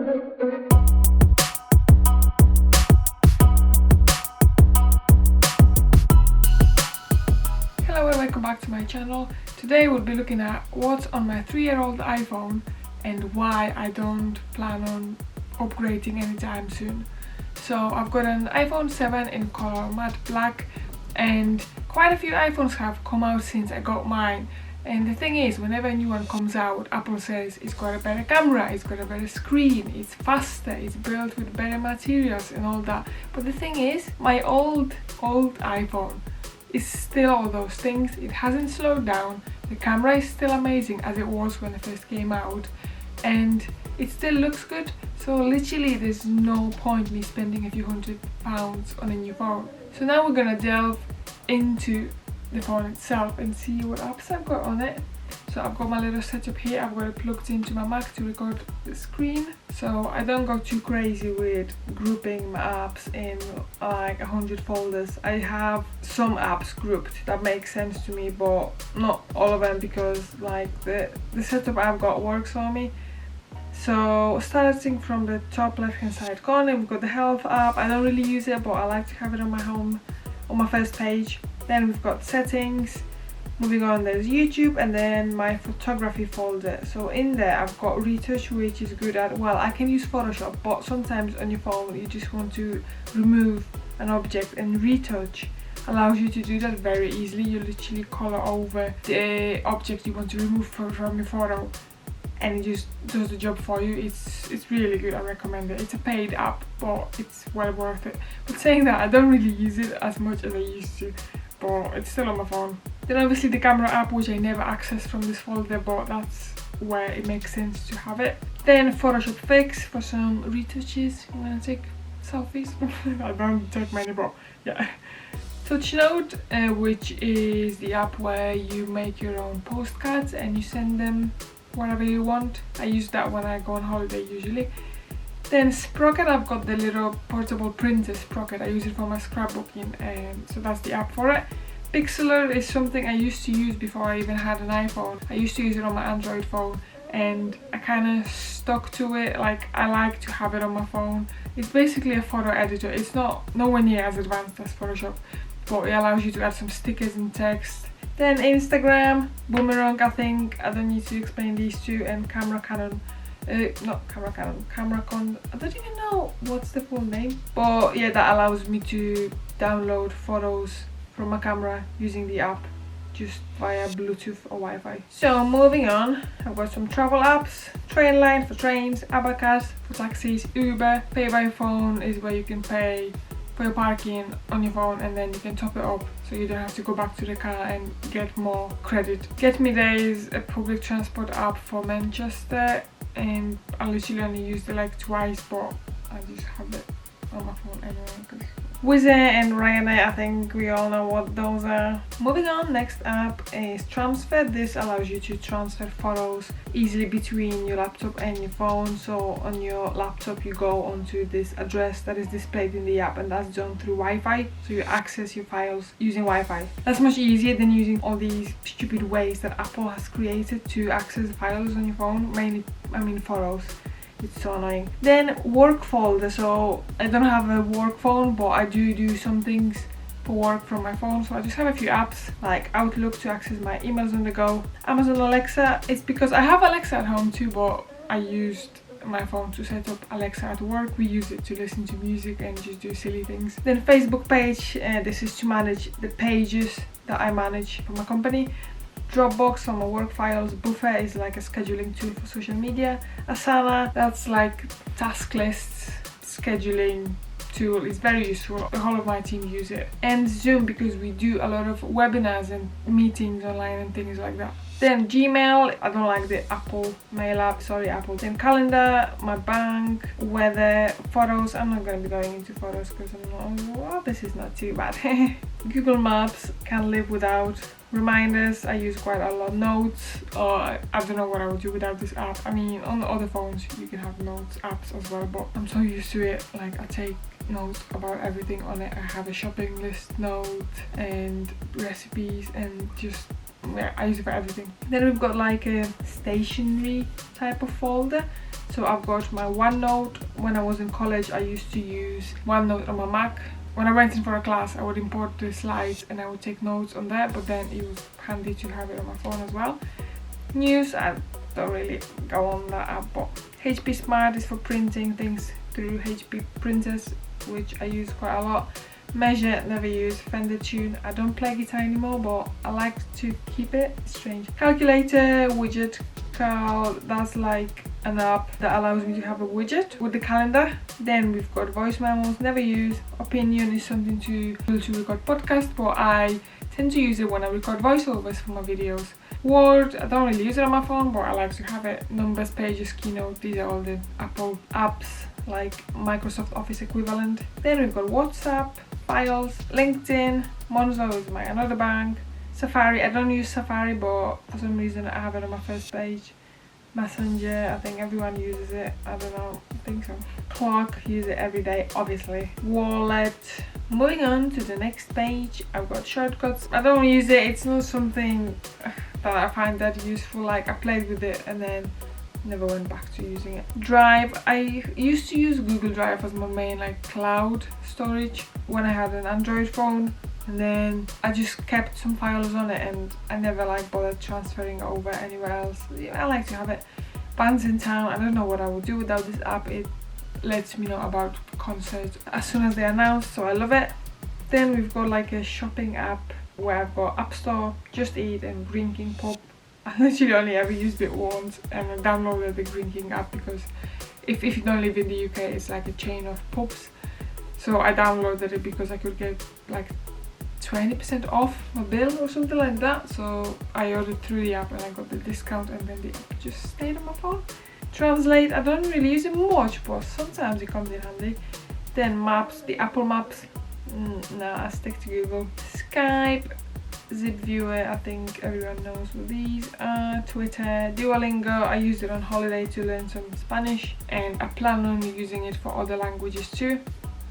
Hello and welcome back to my channel. Today we'll be looking at what's on my 3-year-old iPhone and why I don't plan on upgrading anytime soon. So I've got an iPhone 7 in color matte black, and quite a few iPhones have come out since I got mine. And the thing is, whenever a new one comes out, Apple says it's got a better camera, it's got a better screen, it's faster, it's built with better materials and all that. But the thing is, my old iPhone is still all those things. It hasn't slowed down. The camera is still amazing as it was when it first came out, and it still looks good. So literally there's no point me spending a few £100 on a new phone. So now we're gonna delve into the phone itself and see what apps I've got on it. So I've got my little setup here. I've got it plugged into my Mac to record the screen, so I don't go too crazy with grouping my apps in like 100 folders. I have some apps grouped that make sense to me, but not all of them, because like the setup I've got works for me. So starting from the top left hand side corner, we've got the health app. I don't really use it, but I like to have it on my home, on my first page. Then we've got settings. Moving on, there's YouTube, and then my photography folder. So in there I've got retouch, which is good at, well, I can use Photoshop, but sometimes on your phone you just want to remove an object, and retouch allows you to do that very easily. You literally color over the object you want to remove from your photo, and it just does the job for you. It's really good. I recommend it. It's a paid app, but it's well worth it. But saying that, I don't really use it as much as I used to, but it's still on my phone. Then obviously the camera app, which I never access from this folder, but that's where it makes sense to have it. Then Photoshop Fix for some retouches. I'm gonna take selfies. I don't take many, but yeah. TouchNote, which is the app where you make your own postcards and you send them wherever you want. I use that when I go on holiday usually. Then Sprocket, I've got the little portable printer Sprocket. I use it for my scrapbooking, and so that's the app for it. Pixlr is something I used to use before I even had an iPhone. I used to use it on my Android phone, and I kind of stuck to it. Like, I like to have it on my phone. It's basically a photo editor. It's nowhere near as advanced as Photoshop, but it allows you to add some stickers and text. Then Instagram, Boomerang, I think I don't need to explain these two, and Camera Canon. Cameracon. I don't even know what's the full name, but yeah, that allows me to download photos from my camera using the app just via Bluetooth or Wi-Fi. So moving on, I've got some travel apps. Trainline for trains, Abacus for taxis, Uber. Pay by phone is where you can pay for your parking on your phone, and then you can top it up so you don't have to go back to the car and get more credit. Get Me There is a public transport app for Manchester, and I literally only used it like twice, but I just have it on my phone anyway. Widget and Ryanair, I think we all know what those are. Moving on, next app is Transfer. This allows you to transfer photos easily between your laptop and your phone. So on your laptop you go onto this address that is displayed in the app, and that's done through Wi-Fi. So you access your files using Wi-Fi. That's much easier than using all these stupid ways that Apple has created to access files on your phone, mainly, I mean, photos. It's so annoying. Then work folder. So I don't have a work phone, but I do some things for work from my phone. So I just have a few apps like Outlook to access my emails on the go. Amazon Alexa, it's because I have Alexa at home too, but I used my phone to set up Alexa at work. We use it to listen to music and just do silly things. Then Facebook page, this is to manage the pages that I manage for my company. Dropbox for my work files. Buffer is like a scheduling tool for social media. Asana, that's like task lists, scheduling tool. It's very useful. The whole of my team use it. And Zoom, because we do a lot of webinars and meetings online and things like that. Then Gmail, I don't like the Apple Mail app, sorry Apple. Then Calendar, my bank, weather, photos. I'm not going to be going into photos because I'm not, well, this is not too bad. Google Maps, can't live without. Reminders, I use quite a lot. Notes, I don't know what I would do without this app. I mean, on the other phones you can have notes apps as well, but I'm so used to it. Like, I take notes about everything on it. I have a shopping list note and recipes, and just, yeah, I use it for everything. Then we've got like a stationery type of folder. So I've got my OneNote. When I was in college, I used to use OneNote on my Mac. When I went in for a class, I would import the slides and I would take notes on that, but then it was handy to have it on my phone as well. News, I don't really go on that app, but HP Smart is for printing things through HP printers, which I use quite a lot. Measure, never use. Fender Tune, I don't play guitar anymore, but I like to keep it. It's strange. Calculator, Widget, that's like an app that allows me to have a widget with the calendar. Then we've got voice memos, never use. Opinion is something to record podcasts, but I tend to use it when I record voiceovers for my videos. Word, I don't really use it on my phone, but I like to have it. Numbers, Pages, Keynote, these are all the Apple apps, like Microsoft Office equivalent. Then we've got WhatsApp, Files, LinkedIn, Monzo is my another bank. Safari, I don't use Safari, but for some reason I have it on my first page. Messenger, I think everyone uses it. I don't know, I think so. Clock, use it every day, obviously. Wallet. Moving on to the next page, I've got shortcuts. I don't use it, it's not something that I find that useful. Like, I played with it and then never went back to using it. Drive, I used to use Google Drive as my main like cloud storage when I had an Android phone, and then I just kept some files on it and I never like bothered transferring over anywhere else. I like to have it. Bands in town, I don't know what I would do without this app. It lets me know about concerts as soon as they announce, so I love it. Then we've got like a shopping app where I've got App Store, Just Eat and Green King Pub. I literally only ever used it once, and I downloaded the Green King app because if you don't live in the UK, it's like a chain of pubs. So I downloaded it because I could get like 20% off my bill or something like that. So I ordered through the app and I got the discount, and then the app just stayed on my phone. Translate, I don't really use it much, but sometimes it comes in handy. Then Maps, the Apple Maps, nah, I stick to Google. Skype, Zip Viewer, I think everyone knows what these are. Twitter, Duolingo, I used it on holiday to learn some Spanish, and I plan on using it for other languages too,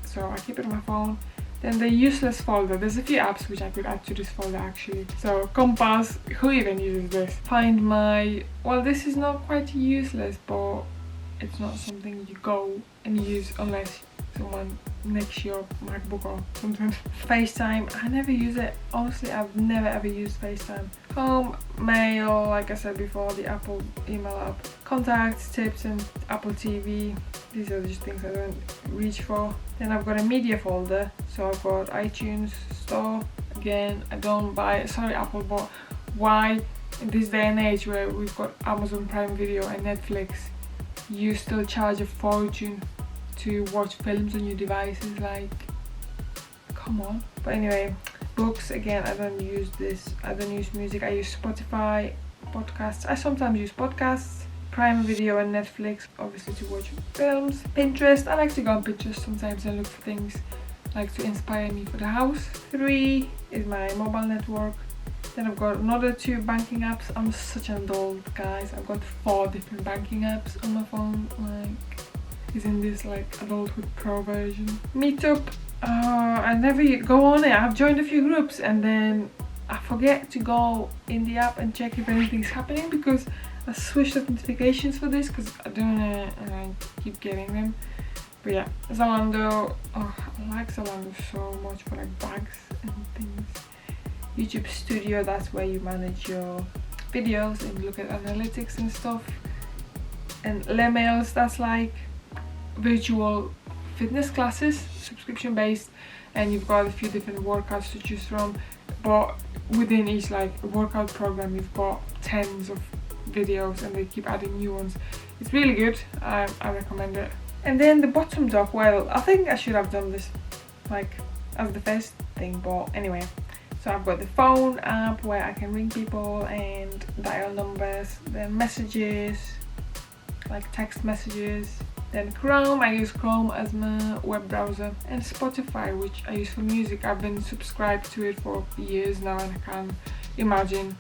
so I keep it on my phone. Then the useless folder, there's a few apps which I could add to this folder actually. So Compass, who even uses this? Find My, well, this is not quite useless, but it's not something you go and use unless someone nicks your MacBook or something. FaceTime, I never use it. Honestly, I've never ever used FaceTime. Home, Mail, like I said before, the Apple email app. Contacts, Tips and Apple TV. These are just things I don't reach for. Then I've got a media folder. So I've got iTunes Store. Again, I don't buy, sorry Apple, but why in this day and age where we've got Amazon Prime Video and Netflix, you still charge a fortune to watch films on your devices? Like, come on. But anyway, books, again, I don't use this. I don't use music. I use Spotify, podcasts. I sometimes use podcasts. Prime Video and Netflix, obviously, to watch films. Pinterest, I like to go on Pinterest sometimes and look for things like to inspire me for the house. 3 is my mobile network. Then I've got another 2 banking apps. I'm such an adult, guys. I've got 4 different banking apps on my phone. Like, isn't this like adulthood pro version? Meetup, I never go on it. I've joined a few groups and then I forget to go in the app and check if anything's happening because I switched up notifications for this because I don't know and I keep getting them. But yeah, Zalando, oh, I like Zalando so much for like bags and things. YouTube Studio, that's where you manage your videos and look at analytics and stuff. And Lemails, that's like virtual fitness classes, subscription based, and you've got a few different workouts to choose from, but within each like workout program you've got tens of videos and they keep adding new ones. It's really good. I recommend it. And then the bottom dock, well, I think I should have done this like as the first thing, but anyway. So I've got the phone app where I can ring people and dial numbers, then messages, like text messages. Then Chrome, I use Chrome as my web browser. And Spotify, which I use for music. I've been subscribed to it for years now and I can't imagine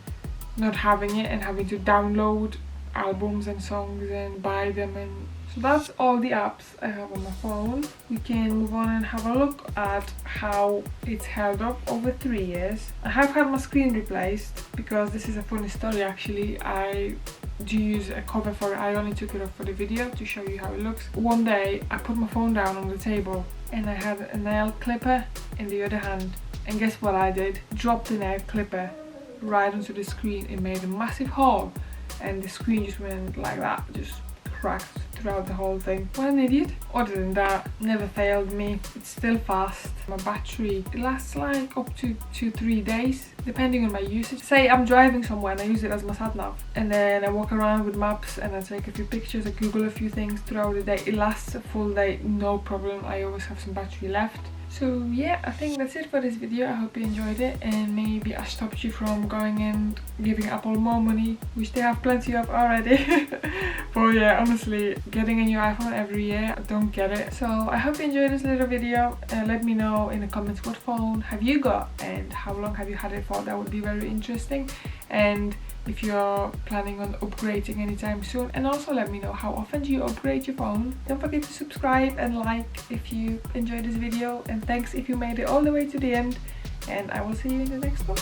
not having it and having to download albums and songs and buy them. And so that's all the apps I have on my phone. We can move on and have a look at how it's held up over 3 years. I have had my screen replaced because this is a funny story actually. I to use a cover for it. I only took it off for the video to show you how it looks. One day I put my phone down on the table and I had a nail clipper in the other hand, and guess what I did? Dropped the nail clipper right onto the screen. It made a massive hole and the screen just went like that, just cracked throughout the whole thing. What an idiot. Other than that, never failed me. It's still fast. My battery, it lasts like up to 2-3 days depending on my usage. Say I'm driving somewhere and I use it as my sat nav, and then I walk around with maps and I take a few pictures, I Google a few things throughout the day. It lasts a full day, no problem. I always have some battery left. So yeah, I think that's it for this video. I hope you enjoyed it, and maybe I stopped you from going and giving Apple more money, which they have plenty of already. But yeah, honestly, getting a new iPhone every year, I don't get it. So I hope you enjoyed this little video. Let me know in the comments what phone have you got and how long have you had it for. That would be very interesting. And if you're planning on upgrading anytime soon, and also let me know how often do you upgrade your phone. Don't forget to subscribe and like if you enjoyed this video, and thanks if you made it all the way to the end, and I will see you in the next one.